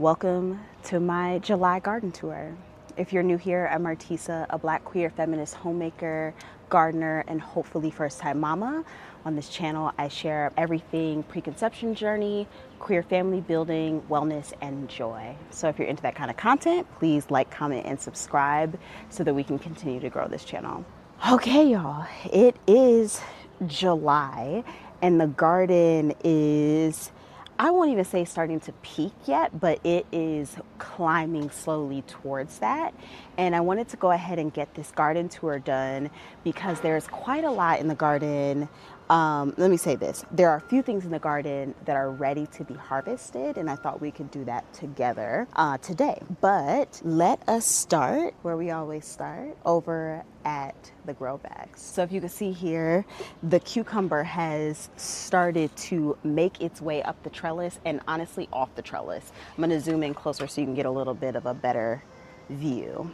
Welcome to my July garden tour. If you're new here, I'm Martisa, a Black queer feminist homemaker, gardener, and hopefully first-time mama. On this channel, I share everything preconception journey, queer family building, wellness, and joy. So if you're into that kind of content, please like, comment, and subscribe so that we can continue to grow this channel. Okay, y'all, it is July and the garden is, I won't even say starting to peak yet, but it is climbing slowly towards that. And I wanted to go ahead and get this garden tour done because there's quite a lot in the garden. Let me say this. There are a few things in the garden that are ready to be harvested, and I thought we could do that together today. But let us start where we always start, over at the grow bags. So if you can see here, the cucumber has started to make its way up the trellis and honestly off the trellis. I'm going to zoom in closer so you can get a little bit of a better view.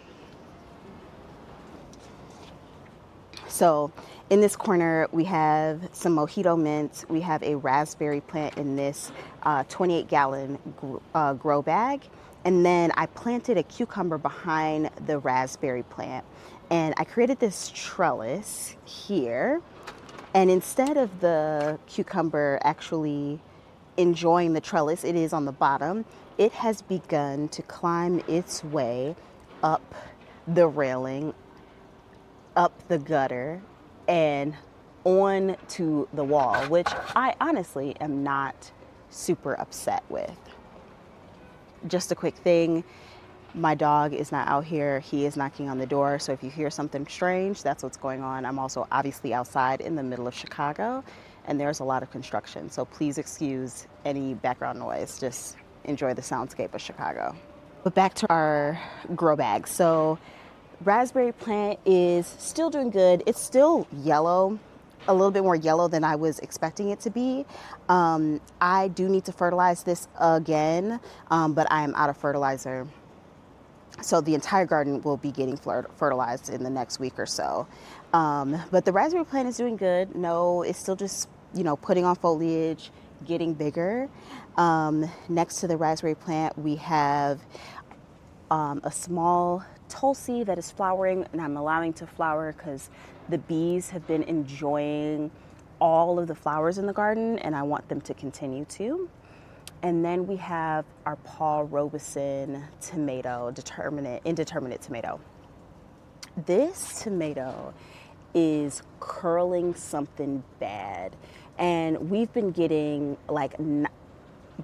So in this corner, we have some mojito mints. We have a raspberry plant in this 28-gallon grow bag. And then I planted a cucumber behind the raspberry plant. And I created this trellis here. And instead of the cucumber actually enjoying the trellis, it is on the bottom, it has begun to climb its way up the railing, up the gutter, and on to the wall, which I honestly am not super upset with. Just a quick thing, my dog is not out here. He is knocking on the door. So if you hear something strange, that's what's going on. I'm also obviously outside in the middle of Chicago, and there's a lot of construction. So please excuse any background noise. Just enjoy the soundscape of Chicago. But back to our grow bag. So raspberry plant is still doing good. It's still yellow, a little bit more yellow than I was expecting it to be. I do need to fertilize this again, but I am out of fertilizer. So the entire garden will be getting fertilized in the next week or so. But the raspberry plant is doing good. No, it's still just, putting on foliage, getting bigger. Next to the raspberry plant, we have a small tulsi that is flowering, and I'm allowing to flower because the bees have been enjoying all of the flowers in the garden, and I want them to continue to. And then we have our Paul Robeson tomato, indeterminate tomato. This tomato is curling something bad, and we've been getting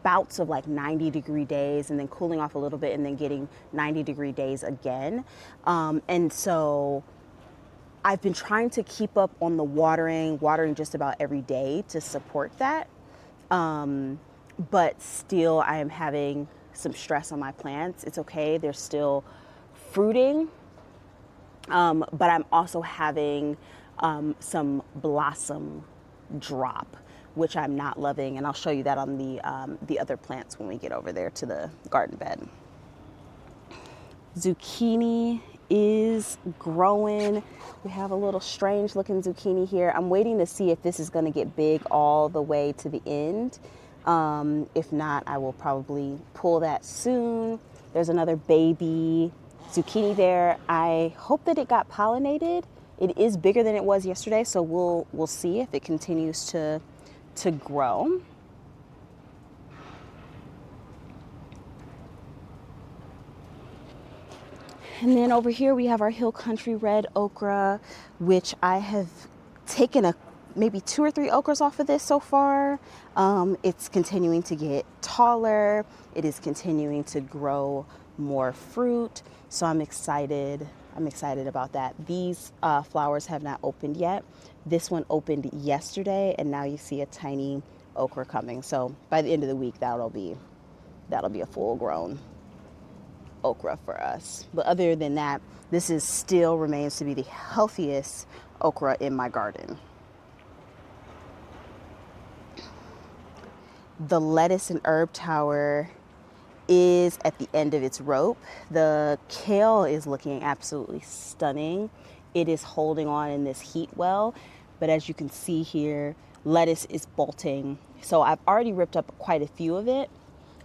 bouts of 90-degree days and then cooling off a little bit and then getting 90-degree days again. And so I've been trying to keep up on the watering just about every day to support that. But still I am having some stress on my plants. It's okay. They're still fruiting. But I'm also having some blossom drop, which I'm not loving, and I'll show you that on the other plants when we get over there to the garden bed. Zucchini is growing. We have a little strange looking zucchini here. I'm waiting to see if this is going to get big all the way to the end. If not, I will probably pull that soon. There's another baby zucchini there. I hope that it got pollinated. It is bigger than it was yesterday, so we'll see if it continues to grow. And then over here we have our Hill Country red okra, which I have taken maybe 2 or 3 okras off of this so far. It's continuing to get taller. It is continuing to grow more fruit. So I'm excited about that. These flowers have not opened yet. This one opened yesterday, and now you see a tiny okra coming. So by the end of the week, that'll be a full grown okra for us. But other than that, this still remains to be the healthiest okra in my garden. The lettuce and herb tower is at the end of its rope. The kale is looking absolutely stunning. It is holding on in this heat well, but as you can see here, lettuce is bolting. So I've already ripped up quite a few of it.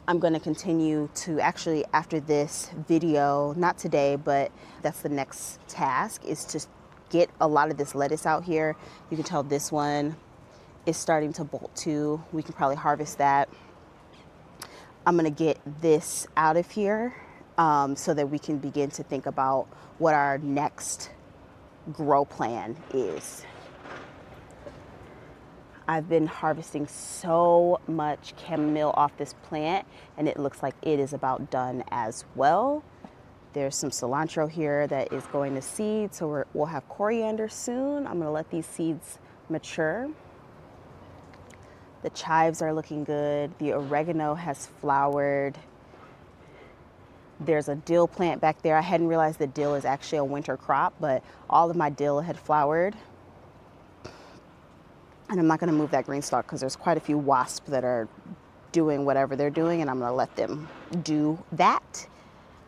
I'm going to continue to actually, after this video, not today, but that's the next task, is to get a lot of this lettuce out here. You can tell this one is starting to bolt too. We can probably harvest that. I'm going to get this out of here so that we can begin to think about what our next grow plan is. I've been harvesting so much chamomile off this plant, and it looks like it is about done as well. There's some cilantro here that is going to seed, so we'll have coriander soon. I'm gonna let these seeds mature. The chives are looking good. The oregano has flowered. There's a dill plant back there. I hadn't realized that dill is actually a winter crop, but all of my dill had flowered. And I'm not going to move that Greenstalk because there's quite a few wasps that are doing whatever they're doing, and I'm going to let them do that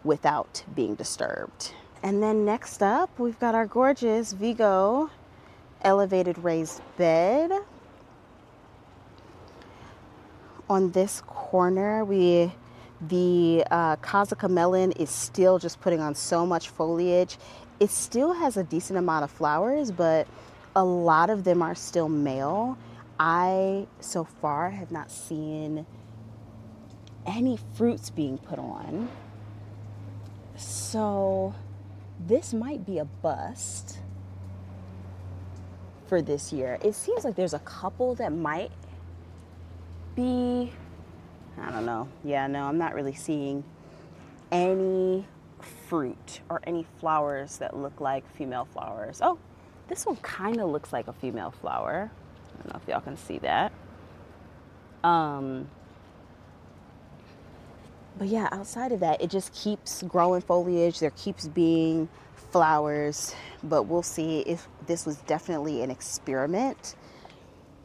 without being disturbed. And then next up, we've got our gorgeous Vego elevated raised bed. On this corner, the Kazuka melon is still just putting on so much foliage. It still has a decent amount of flowers, but a lot of them are still male. I, so far, have not seen any fruits being put on. So this might be a bust for this year. It seems like there's a couple that might be, I don't know. Yeah, no, I'm not really seeing any fruit or any flowers that look like female flowers. Oh, this one kind of looks like a female flower. I don't know if y'all can see that. But yeah, outside of that, it just keeps growing foliage. There keeps being flowers, but we'll see. If this was definitely an experiment.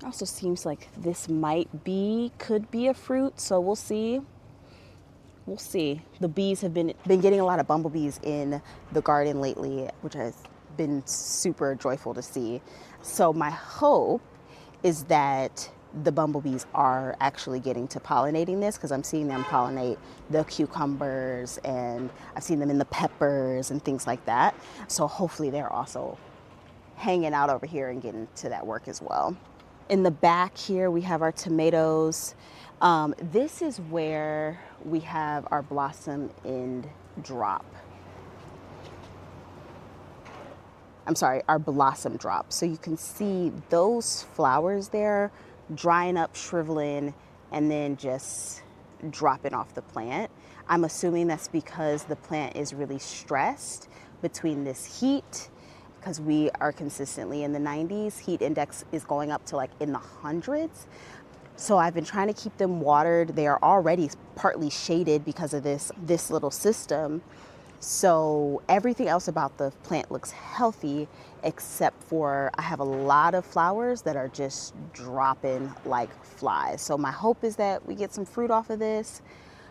Also seems like this could be a fruit, so we'll see. We'll see. The bees have been getting a lot of bumblebees in the garden lately, which has been super joyful to see. So my hope is that the bumblebees are actually getting to pollinating this, because I'm seeing them pollinate the cucumbers, and I've seen them in the peppers and things like that. So hopefully they're also hanging out over here and getting to that work as well. In the back here, we have our tomatoes. This is where we have our blossom end drop. I'm sorry, our blossom drop. So you can see those flowers there drying up, shriveling, and then just dropping off the plant. I'm assuming that's because the plant is really stressed between this heat, because we are consistently in the 90s. Heat index is going up to like in the hundreds. So I've been trying to keep them watered. They are already partly shaded because of this little system. So everything else about the plant looks healthy, except for I have a lot of flowers that are just dropping like flies. So my hope is that we get some fruit off of this.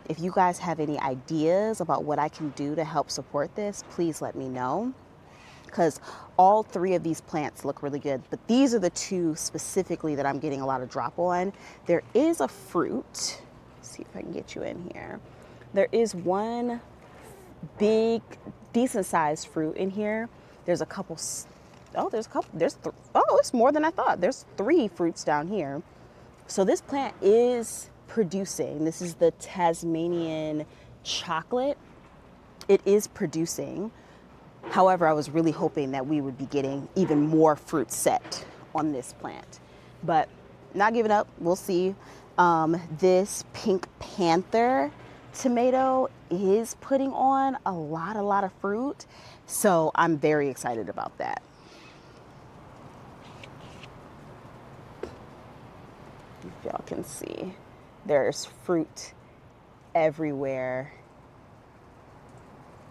If you guys have any ideas about what I can do to help support this, please let me know, because all three of these plants look really good. But these are the two specifically that I'm getting a lot of drop on. There is a fruit. Let's see if I can get you in here. There is one big, decent sized fruit in here. There's a couple. Oh, it's more than I thought. There's 3 fruits down here. So this plant is producing. This is the Tasmanian chocolate. It is producing. However, I was really hoping that we would be getting even more fruit set on this plant, but not giving up. We'll see. This Pink Panther tomato is putting on a lot of fruit, so I'm very excited about that. If y'all can see, there's fruit everywhere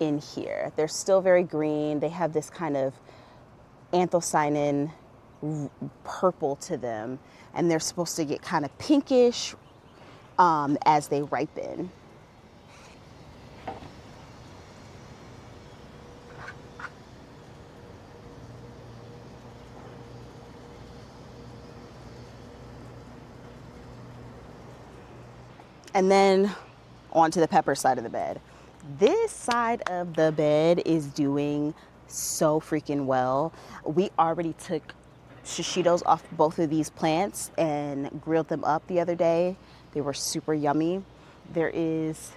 in here. They're still very green. They have this kind of anthocyanin purple to them, and they're supposed to get kind of pinkish as they ripen. And then onto the pepper side of the bed. This side of the bed is doing so freaking well. We already took shishitos off both of these plants and grilled them up the other day. They were super yummy. There is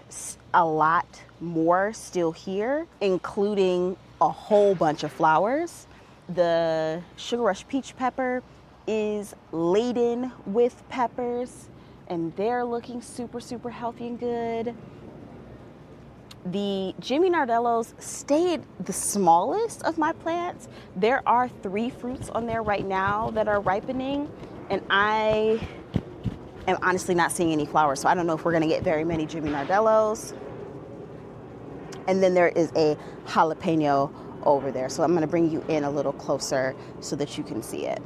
a lot more still here, including a whole bunch of flowers. The Sugar Rush peach pepper is laden with peppers, and they're looking super, super healthy and good. The Jimmy Nardellos stayed the smallest of my plants. There are 3 fruits on there right now that are ripening, and I am honestly not seeing any flowers, so I don't know if we're gonna get very many Jimmy Nardellos. And then there is a jalapeno over there, so I'm gonna bring you in a little closer so that you can see it.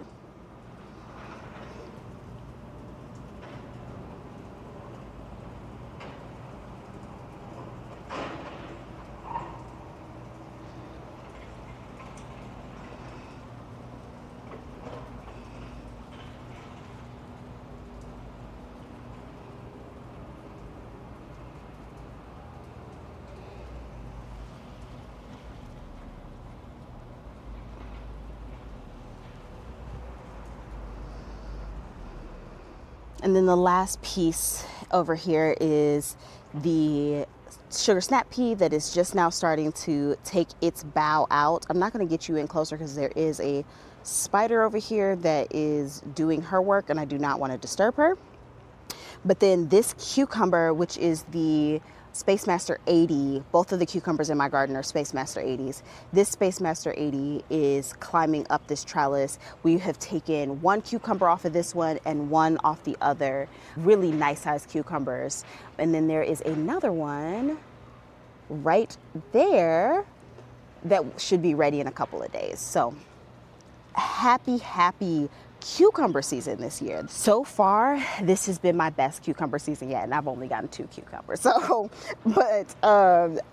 And then the last piece over here is the sugar snap pea that is just now starting to take its bough out. I'm not going to get you in closer because there is a spider over here that is doing her work and I do not want to disturb her. But then this cucumber, which is the Space Master 80, both of the cucumbers in my garden are Space Master 80s. This Space Master 80 is climbing up this trellis. We have taken 1 cucumber off of this one and 1 off the other. Really nice sized cucumbers. And then there is another one right there that should be ready in a couple of days. So happy cucumber season this year. So far, this has been my best cucumber season yet, and I've only gotten 2 cucumbers. So, but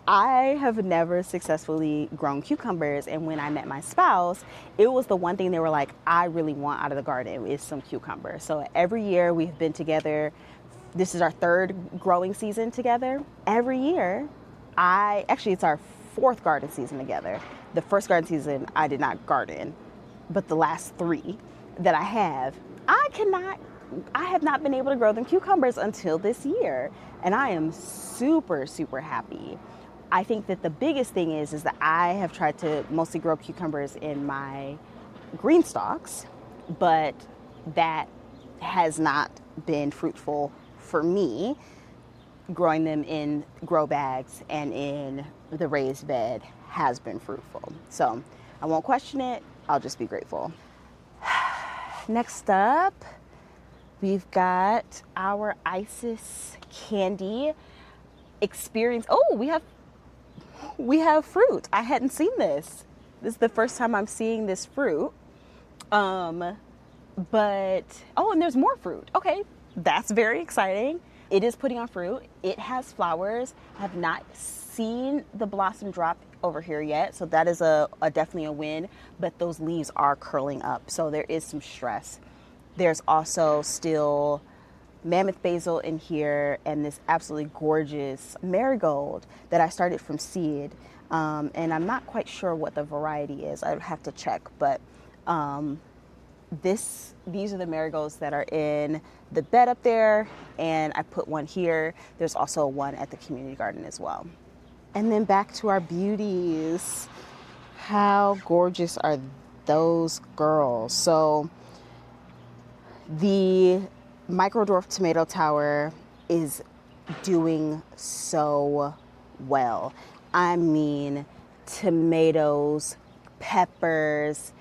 I have never successfully grown cucumbers, and when I met my spouse, it was the one thing they were like, I really want out of the garden is some cucumbers. So every year we've been together. This is our 3rd growing season together. Every year, it's our 4th garden season together. The first garden season, I did not garden, but the last 3 that I have not been able to grow them cucumbers until this year. And I am super, super happy. I think that the biggest thing is that I have tried to mostly grow cucumbers in my Greenstalks, but that has not been fruitful for me. Growing them in grow bags and in the raised bed has been fruitful. So I won't question it. I'll just be grateful. Next up, we've got our Isis candy experience. Oh, we have fruit. I hadn't seen this. This is the first time I'm seeing this fruit. And there's more fruit. Okay, that's very exciting. It is putting on fruit. It has flowers. I have not seen the blossom drop over here yet, so that is definitely a win, but those leaves are curling up, so there is some stress. There's also still mammoth basil in here and this absolutely gorgeous marigold that I started from seed, and I'm not quite sure what the variety is. I'd have to check, but these are the marigolds that are in the bed up there, and I put one here. There's also one at the community garden as well. And then back to our beauties. How gorgeous are those girls? So the micro dwarf tomato tower is doing so well. I mean, tomatoes, peppers,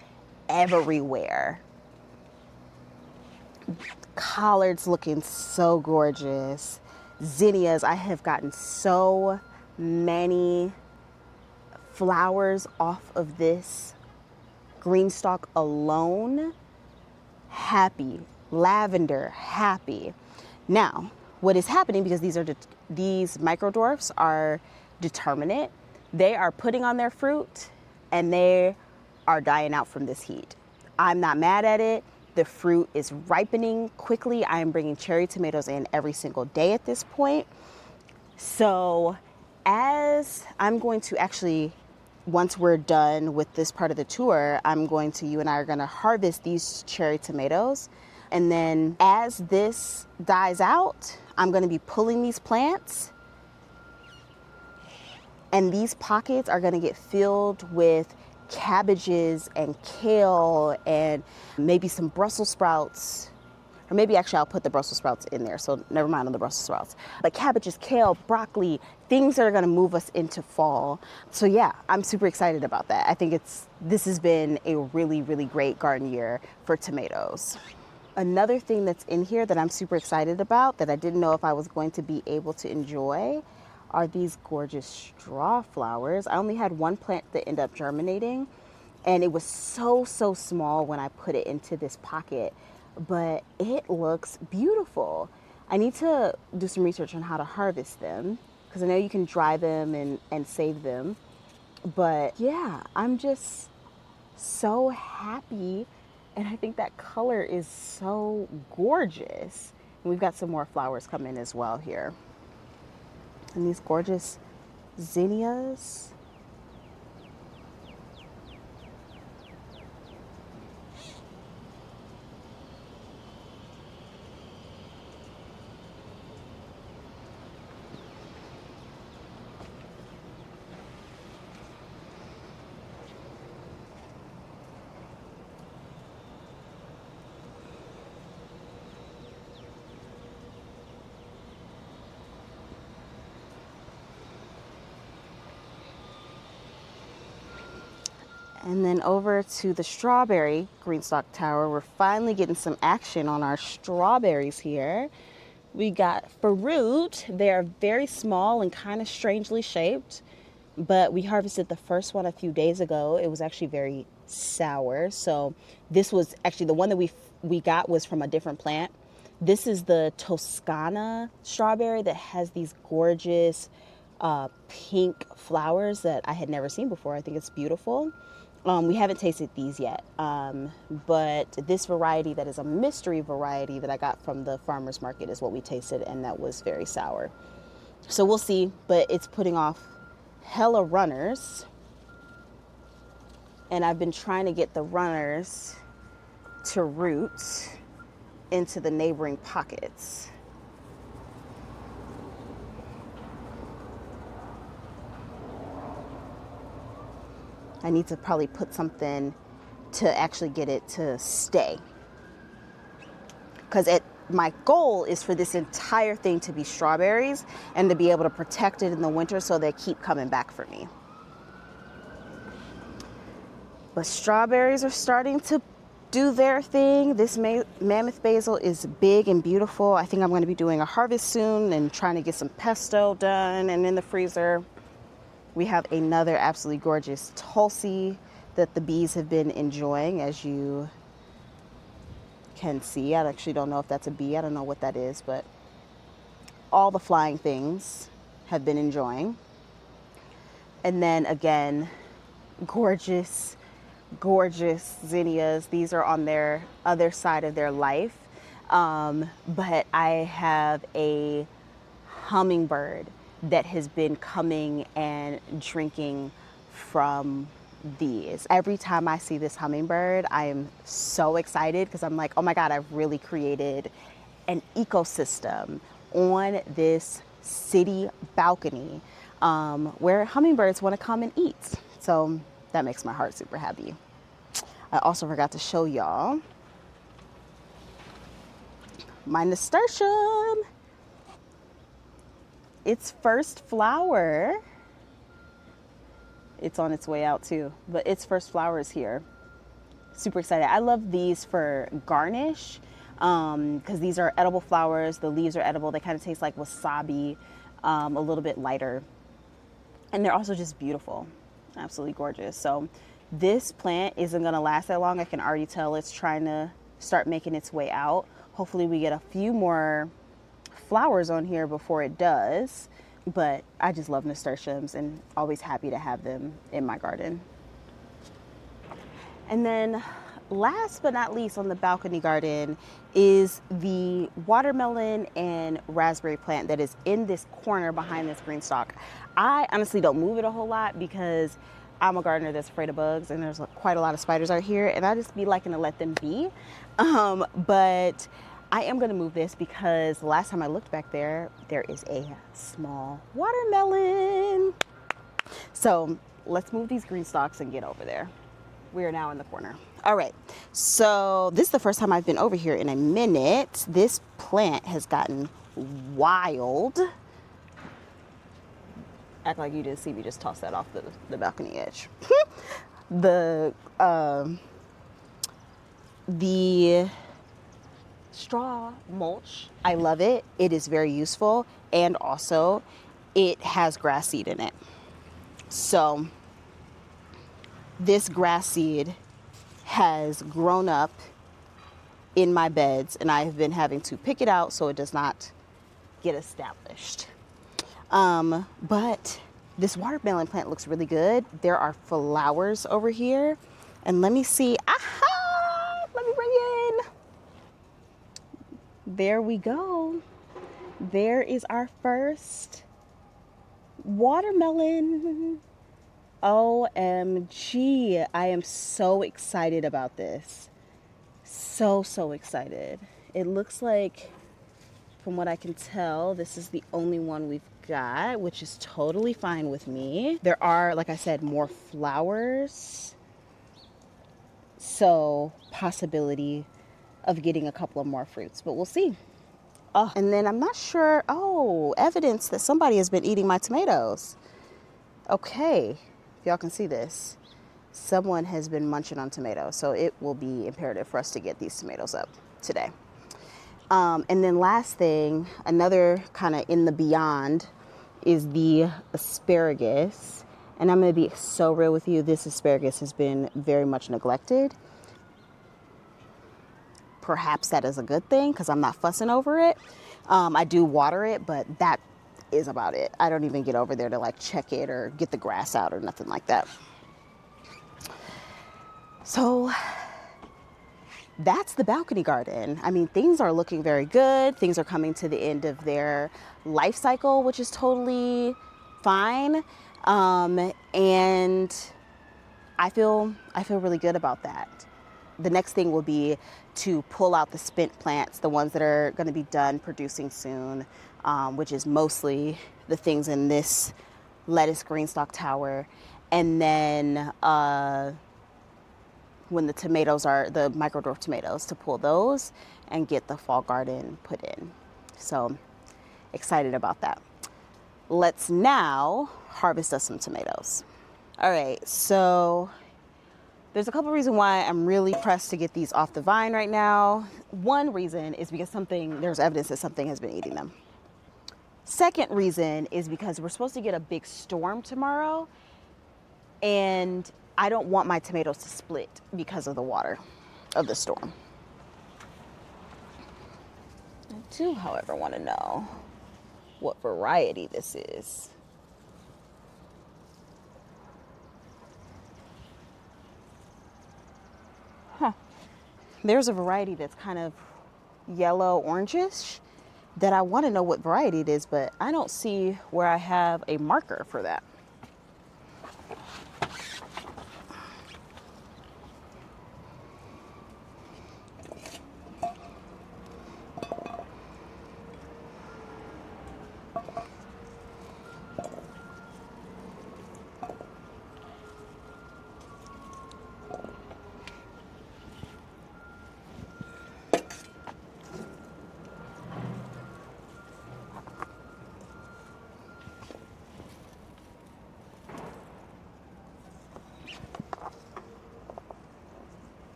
everywhere. Collards looking so gorgeous. Zinnias, I have gotten so many flowers off of this Greenstalk alone. Happy. Lavender, happy. Now, what is happening, because these micro dwarfs are determinate, they are putting on their fruit and they are dying out from this heat. I'm not mad at it. The fruit is ripening quickly. I am bringing cherry tomatoes in every single day at this point. So as I'm going to actually, once we're done with this part of the tour, you and I are going to harvest these cherry tomatoes. And then as this dies out, I'm going to be pulling these plants, and these pockets are going to get filled with cabbages and kale and maybe some Brussels sprouts. Or maybe actually I'll put the Brussels sprouts in there, so never mind on the Brussels sprouts. But cabbages, kale, broccoli, things that are gonna move us into fall. So yeah, I'm super excited about that. I think this has been a really, really great garden year for tomatoes. Another thing that's in here that I'm super excited about that I didn't know if I was going to be able to enjoy are these gorgeous straw flowers. I only had one plant that ended up germinating, and it was so small when I put it into this pocket, but it looks beautiful. I need to do some research on how to harvest them, because I know you can dry them and save them. But yeah, I'm just so happy, and I think that color is so gorgeous. And we've got some more flowers coming as well here. And these gorgeous zinnias. And then over to the strawberry Greenstalk tower, we're finally getting some action on our strawberries here. We got fruit. They're very small and kind of strangely shaped, but we harvested the first one a few days ago. It was actually very sour. So this was actually the one that we got was from a different plant. This is the Toscana strawberry that has these gorgeous pink flowers that I had never seen before. I think it's beautiful. We haven't tasted these yet, but this variety that is a mystery variety that I got from the farmer's market is what we tasted, and that was very sour. So we'll see, but it's putting off hella runners, and I've been trying to get the runners to root into the neighboring pockets. I need to probably put something to actually get it to stay. Because my goal is for this entire thing to be strawberries and to be able to protect it in the winter so they keep coming back for me. But strawberries are starting to do their thing. This mammoth basil is big and beautiful. I think I'm going to be doing a harvest soon and trying to get some pesto done and in the freezer. We have another absolutely gorgeous Tulsi that the bees have been enjoying, as you can see. I actually don't know if that's a bee. I don't know what that is, but all the flying things have been enjoying. And then again, gorgeous, gorgeous zinnias. These are on their other side of their life. But I have a hummingbird that has been coming and drinking from these. Every time I see this hummingbird, I am so excited because I'm like, oh my God, I've really created an ecosystem on this city balcony where hummingbirds want to come and eat. So that makes my heart super happy. I also forgot to show y'all my nasturtium. Its first flower, it's on its way out too, but its first flower is here. Super excited. I love these for garnish because these are edible flowers. The leaves are edible. They kind of taste like wasabi, a little bit lighter. And they're also just beautiful, absolutely gorgeous. So this plant isn't gonna last that long. I can already tell it's trying to start making its way out. Hopefully we get a few more flowers on here before it does, but I just love nasturtiums and always happy to have them in my garden. And then last but not least on the balcony garden is the watermelon and raspberry plant that is in this corner behind this green stalk. I honestly don't move it a whole lot because I'm a gardener that's afraid of bugs, and there's quite a lot of spiders out here, and I just be liking to let them be. But I am going to move this because the last time I looked back there, there is a small watermelon. So let's move these green stalks and get over there. We are now in the corner. All right, so this is the first time I've been over here in a minute. This plant has gotten wild. Act like you didn't see me just toss that off the balcony edge. The straw mulch, I love it. It is very useful, and also it has grass seed in it. So this grass seed has grown up in my beds, and I have been having to pick it out so it does not get established. But this watermelon plant looks really good. There are flowers over here, and let me see. Aha! Let me bring it in. There we go. There is our first watermelon. OMG, I am so excited about this. So excited. It looks like, from what I can tell, this is the only one we've got, which is totally fine with me. There are, like I said, more flowers. So possibility of getting a couple of more fruits, but we'll see. Oh, and then I'm not sure. Oh, evidence that somebody has been eating my tomatoes. Okay, if y'all can see this, someone has been munching on tomatoes, so it will be imperative for us to get these tomatoes up today. And then last thing, another kind of in the beyond, is the asparagus. And I'm going to be so real with you, this asparagus has been very much neglected. Perhaps that is a good thing because I'm not fussing over it. I do water it, but that is about it. I don't even get over there to like check it or get the grass out or nothing like that. So that's the balcony garden. I mean, things are looking very good. Things are coming to the end of their life cycle, which is totally fine. And I feel really good about that. The next thing will be to pull out the spent plants, the ones that are going to be done producing soon, which is mostly the things in this lettuce greenstalk tower. And then when the tomatoes are the micro dwarf tomatoes, to pull those and get the fall garden put in. So excited about that. Let's now harvest us some tomatoes. All right, so there's a couple reasons why I'm really pressed to get these off the vine right now. One reason is because there's evidence that something has been eating them. Second reason is because we're supposed to get a big storm tomorrow, and I don't want my tomatoes to split because of the water of the storm. I do, however, want to know what variety this is. There's a variety that's kind of yellow orangish that I want to know what variety it is, but I don't see where I have a marker for that.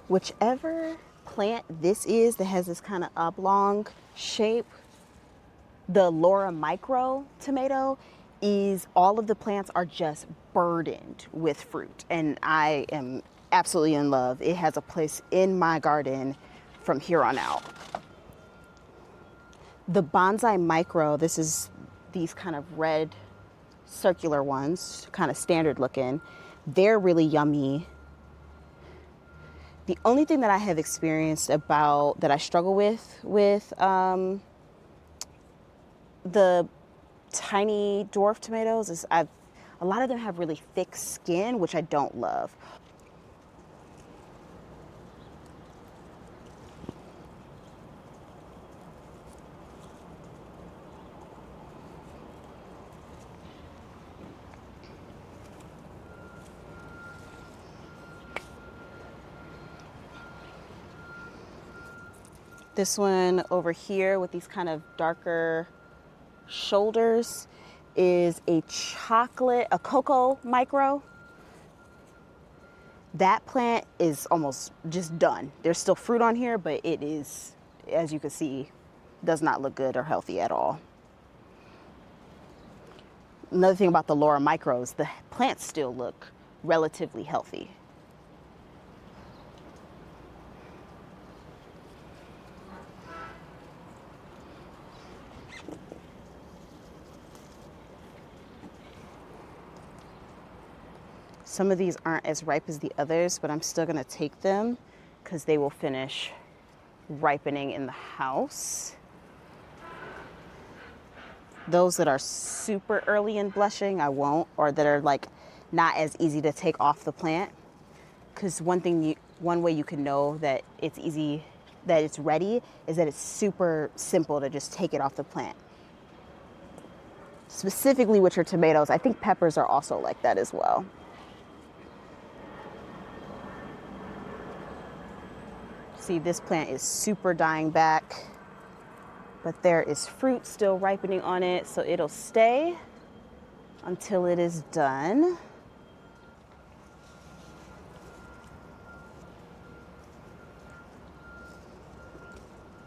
Whichever plant this is that has this kind of oblong shape, the Laura Micro tomato, is all of the plants are just burdened with fruit, and I am absolutely in love. It has a place in my garden from here on out. The bonsai micro, this is these kind of red circular ones, kind of standard looking. They're really yummy. The only thing that I have experienced that I struggle with the tiny dwarf tomatoes is a lot of them have really thick skin, which I don't love. This one over here with these kind of darker shoulders is a cocoa micro. That plant is almost just done. There's still fruit on here, but it is, as you can see, does not look good or healthy at all. Another thing about the Laura micros, the plants still look relatively healthy. Some of these aren't as ripe as the others, but I'm still gonna take them because they will finish ripening in the house. Those that are super early in blushing, I won't, or that are like not as easy to take off the plant. Because one way you can know that it's easy, that it's ready, is that it's super simple to just take it off the plant. Specifically with your tomatoes, I think peppers are also like that as well. See, this plant is super dying back, but there is fruit still ripening on it, so it'll stay until it is done.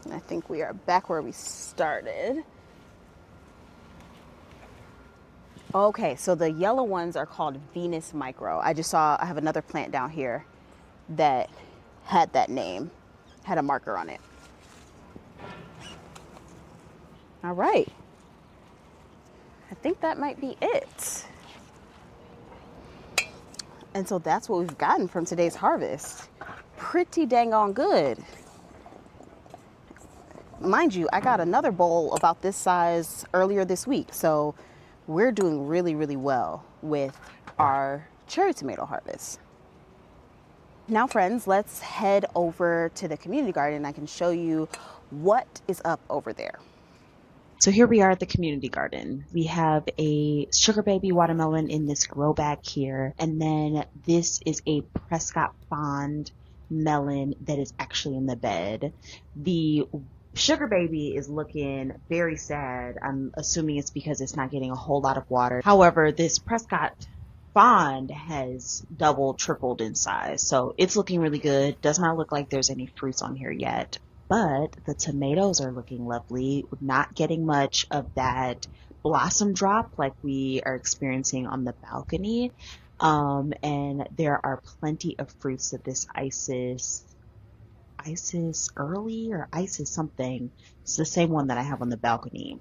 And I think we are back where we started. Okay, so the yellow ones are called Venus Micro. I have another plant down here that had that name, had a marker on it. All right. I think that might be it. And so that's what we've gotten from today's harvest. Pretty dang on good. Mind you, I got another bowl about this size earlier this week. So we're doing really, really well with our cherry tomato harvest. Now, friends, let's head over to the community garden. I can show you what is up over there. So here we are at the community garden. We have a sugar baby watermelon in this grow bag here. And then this is a Prescott Fond melon that is actually in the bed. The sugar baby is looking very sad. I'm assuming it's because it's not getting a whole lot of water. However, this Prescott Fond has doubled, tripled in size. So it's looking really good. Does not look like there's any fruits on here yet. But the tomatoes are looking lovely, not getting much of that blossom drop like we are experiencing on the balcony. And there are plenty of fruits that this Isis early or Isis something, it's the same one that I have on the balcony,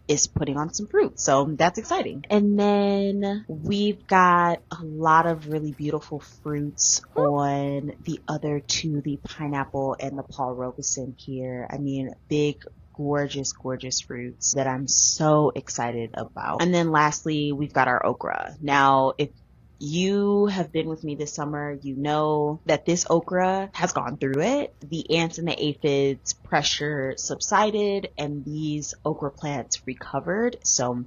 is putting on some fruit. So that's exciting. And then we've got a lot of really beautiful fruits on the other two, the pineapple and the Paul Robeson here. I mean, big, gorgeous, gorgeous fruits that I'm so excited about. And then lastly, we've got our okra. Now, if you have been with me this summer, you know that this okra has gone through it. The ants and the aphids pressure subsided and these okra plants recovered. So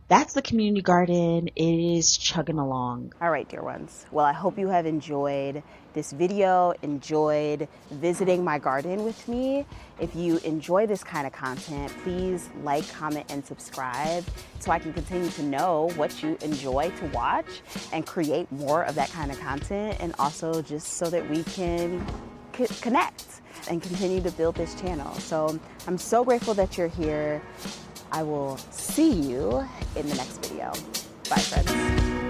that's the community garden. It is chugging along. All right, dear ones. Well, I hope you have enjoyed this video, enjoyed visiting my garden with me. If you enjoy this kind of content, please like, comment, and subscribe so I can continue to know what you enjoy to watch and create more of that kind of content, and also just so that we can connect and continue to build this channel. So I'm so grateful that you're here. I will see you in the next video. Bye, friends.